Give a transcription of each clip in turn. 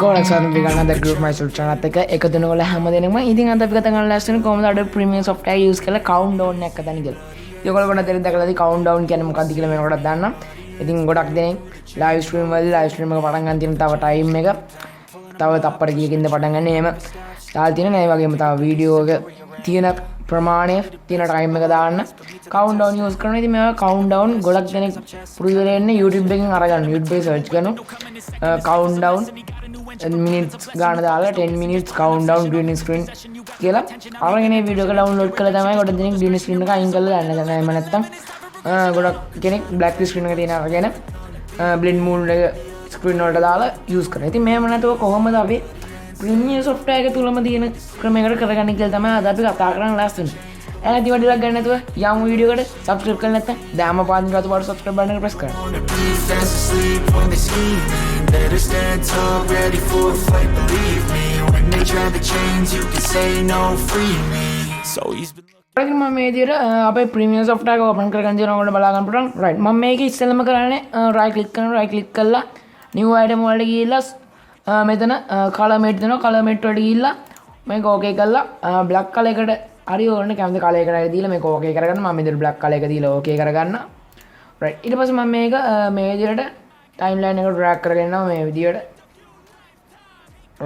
ගොඩක් සාදු ගන්න ද group myself channel එක එකතු වෙනකොට හැමදෙනෙක්ම ඉතින් අද අපි කතා කරන්න ලෑස්ති වෙන කොහොමද Adobe Premiere software use කරලා countdown එකක් හදන්න කියලා. ඒගොල්ලෝ ගොඩක් දෙනෙක් දැකලාදී countdown කියන්නේ මොකක්ද කියලා මම ගොඩක් දන්නා. ඉතින් ගොඩක් දෙනෙක් live stream වල live stream එක පටන් ගන්න තියෙන තව time එක තව තප්පර කීයකින්ද පටන් ගන්න එහෙම දාලා තියෙන නෑ වගේම තව වීඩියෝ එක තියෙන ප්‍රමාණය තියෙන time එක දාන්න countdown use කරනවා. ඉතින් මේවා countdown ගොඩක් දෙනෙක් පුරුදු වෙලා ඉන්නේ YouTube එකෙන් අරගන්න. YouTube එකේ search කරනවා countdown minutes ගාන දාලා 10 minutes countdown green screen කියලා අරගෙන මේ වීඩියෝ එක download කරලා තමයි ගොඩක් දෙනෙක් green screen එක අයින් කරලා දාන්න. දැන් එහෙම නැත්තම් ගොඩක් කෙනෙක් black screen එක තියෙන අරගෙන blend mode එක screen වලට දාලා use කරනවා. ඉතින් මෙහෙම නැතුව කොහොමද අපි Premiere software එක තුලම තියෙන ක්‍රමයකට කරගන්නේ කියලා තමයි අද අපි කතා කරන්න last වෙන්නේ. එහෙනම් ඉතින් වඩියක් ගන්න නැතුව යමු වීඩියෝ එකට subscribe කරලා නැත්නම් දැන්ම පාදින් රතු පාට subscribe button එක press කරන්න. Better stand tall, ready for a fight, believe me. When they try to change, you can say no, free me. So he's been looking. මම මේ විදිහට අපේ Premiere software එක open කරගන්න තියෙනවා. ඔයාලට බලා ගන්න පුළුවන්. right මම මේක ඉස්සෙල්ලම කරන්නේ right click කරනවා. right click කරලා new item වලට ගිහිල්ලා මෙතන color mate දෙනවා. color mate වලට ගිහිල්ලා මේක okay කරලා black color එකට හරි ඕනේ කැමති color එකකට දීලා මේක okay කරගන්න. මම මෙතන black color එක දීලා okay කරගන්න. right ඊට පස්සේ මම මේක මේ විදිහට timeline එක drag කරගෙන යනවා මේ විදියට.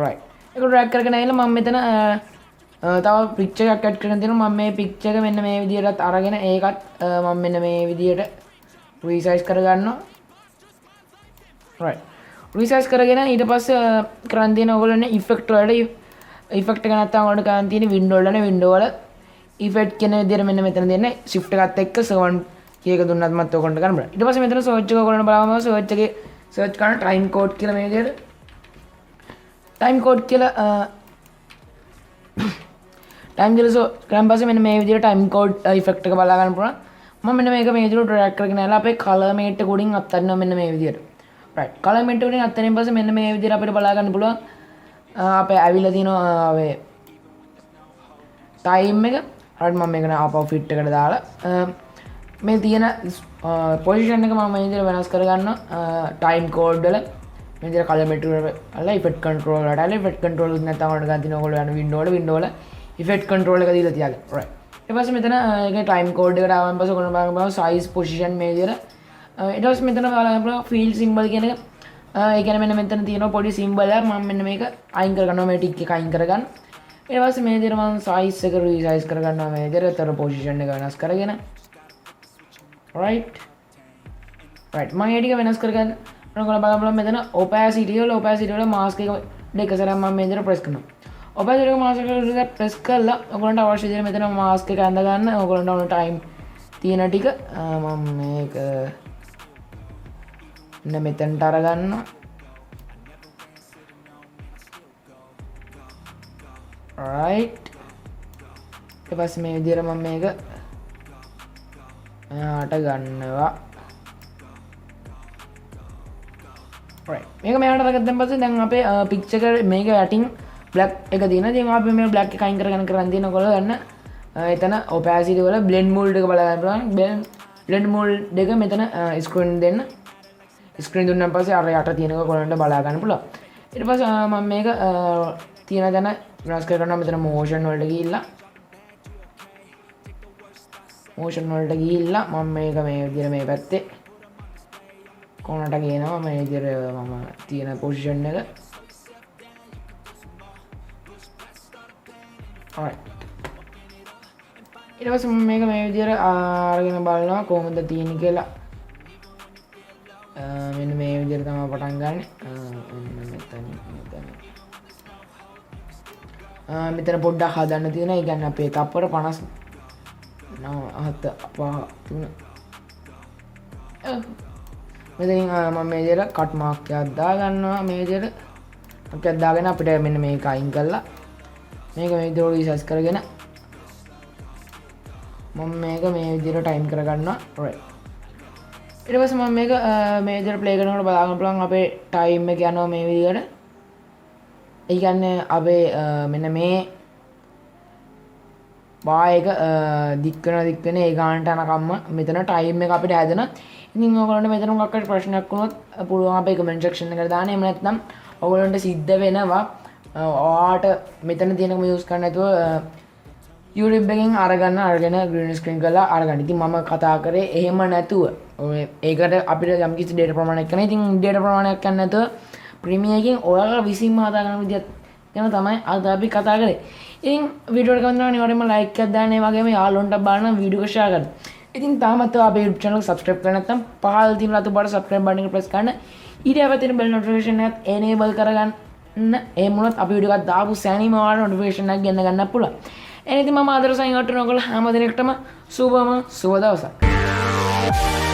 right ඒක drag කරගෙන ඇවිල්ලා මම මෙතන තව picture එකක් add කරගෙන තියෙනවා. මම මේ picture එක මෙන්න මේ විදියටත් අරගෙන ඒකත් මම මෙන්න මේ විදියට resize කරගන්නවා. right resize කරගෙන ඊට පස්සේ කරන් තියෙන ඕගොල්ලෝනේ effect වලට effect එක නැත්තම් ඔයාලට කරන් තියෙන window වලනේ window වල effect කියන විදියට මෙන්න මෙතන දෙන්නේ shift එකත් එක්ක 7 කීයක දුන්නත් මත් ඔකට ගන්න බෑ. ඊට පස්සේ මෙතන search එක කරන බලවම search එකේ search කරන time code කියලා මේ විදිහට time code කියලා time කියලා කරන් පස්සේ මෙන්න මේ විදිහට time code effect එක බලා ගන්න පුළුවන්. මම මෙන්න මේක මේ විදිහට drag කරගෙන ආලා අපේ color mate එක උඩින් අත්හරිනවා මෙන්න මේ විදිහට. right color mate උඩින් අත්හරින් පස්සේ මෙන්න මේ විදිහට අපිට බලා ගන්න පුළුවන් අපේ ඇවිල්ලා තියෙනවා අපේ time එක. right මම මේක ආපහු fit එකට දාලා මේ තියෙන පොසිෂන් එක මම මේ විදිහට වෙනස් කරගන්නවා time code වල මේ විදිහට color mate වල effect control වලට ආලා effect control එක නැත්නම් ඔයාලට ගන්න තියෙන ඔයගොල්ලෝ යන window වල effect control එක දීලා තියාගන්න. right ඊට පස්සේ මෙතන ඒකේ time code එකට ආවන් පස්සේ ඔයගොල්ලෝ බලන්න size position මේ විදිහට ඊට පස්සේ මෙතන බලන්න field symbol කියන එක ඒ කියන්නේ මෙන්න මෙතන තියෙන පොඩි symbol එකක් මම මෙන්න මේක අයින් කරගන්නවා මේ tick එක අයින් කරගන්න. ඊට පස්සේ මේ විදිහට මම size එක resize කරගන්නවා මේ විදිහට තර position එක වෙනස් කරගෙන right මම ඒ ටික වෙනස් කරගන්න ඔයගොල්ලෝ බලන්න මෙතන opacity වල mask එක දෙක සැරයක් මම මේ විදිහට press කරනවා. opacity එක mask එක press කරලා ඔයගොල්ලන්ට අවශ්‍ය විදිහට මෙතන mask එක ඇඳ ගන්න. ඔයගොල්ලන්ට ඕන time තියෙන ටික මම මේක මෙතනට අරගන්නවා. right ඊට පස්සේ මේ විදිහට මම මේක මෙහාට ගන්නවා. right මේක මෙහාට අරගත්තන් පස්සේ දැන් අපේ picture එක මේක යටින් black එක තියෙනවා. ඉතින් අපි මේ black එක අයින් කරගෙන තියෙන ඔයගොල්ලෝ ගන්න එතන opacity වල blend mode එක බලා ගන්න පුළුවන්. blend mode එක මෙතන screen දෙන්න. screen දුන්නාන් පස්සේ අර යට තියෙන එක ඔයගොල්ලන්ට බලා ගන්න පුළුවන්. ඊට පස්සේ මම මේක තියෙන තැන වෙනස් කරගන්නවා. මෙතන motion වලට ගිහිල්ලා motion වලට ගිහිල්ලා මම මේක මේ විදිහට මේ පැත්තේ කොනට ගේනවා. මේ විදිහට මම තියෙන පොසිෂන් එක right ඊට පස්සේ මම මේක මේ විදිහට අරගෙන බලනවා කොහොමද තියෙන්නේ කියලා. මෙන්න මේ විදිහට තමයි පටන් ගන්න. මෙතන පොඩ්ඩක් හදන්න තියෙනවා. ඒ කියන්නේ අපේ තප්පර 50 මෙතනින් මම මේ විදිහට කට් මාක් එකක් දාගන්නවා. මේ විදිහට එකක් දාගෙන අපිට මෙන්න මේක අයින් කරලා මේක මේ විදිහට රීසයිස් කරගෙන මම මේක මේ විදිහට ටයිම් කරගන්නවා. right ඊට පස්සේ මම මේක මේ විදිහට ප්ලේ කරනකොට බලා ගන්න පුළුවන් අපේ ටයිම් එක යනවා මේ විදිහට. ඒ කියන්නේ අපේ මෙන්න මේ බා එක දික් වෙන ඒ ගානට යනකම්ම මෙතන ටයිම් එක අපිට හැදෙනවා. ඉතින් ඔයගොල්ලන්ට මෙතන මොකක් හරි ප්‍රශ්නයක් වුණොත් පුළුවන් අපේ කමෙන්ට් සෙක්ෂන් එකට දාන්න. එහෙම නැත්නම් ඔයගොල්ලන්ට සිද්ධ වෙනවා ඔයාට මෙතන තියෙනකම යූස් කරන්න නැතුව YouTube එකෙන් අරගෙන green screen කරලා අරගන්න. ඉතින් මම කතා කරේ එහෙම නැතුව ඒකට අපිට යම්කිසි data ප්‍රමාණයක් කරනවා. ඉතින් data ප්‍රමාණයක් ගන්න නැතුව Premiere එකෙන් ඔයාලා විසින්ම හදා ගන්න විදිහත් ගැන තමයි අද අපි කතා කරේ. ඉතින් වීඩියෝ එක කවදාවත් අනිවාර්යයෙන්ම like එකක් දාන්න. ඒ වගේම යාළුවන්ට බලන්න වීඩියෝ එක share කරන්න. ඉතින් තාමත් අපේ YouTube channel එක subscribe කරලා නැත්නම් පහළ තියෙන අතු පාට subscribe button එක press කරන්න. ඊට අවතින bell notification එකත් enable කරගන්න. එහෙම වුණොත් අපි වීඩියෝ එකක් දාපු සෑනීම ඔයාලට notification එකක් ගෙන්න ගන්න පුළුවන්. එහෙනම් ඉතින් මම ආදර සයින් අවට් කරන ඔයගොල්ලෝ හැම දිනෙකටම සුබ දවසක්.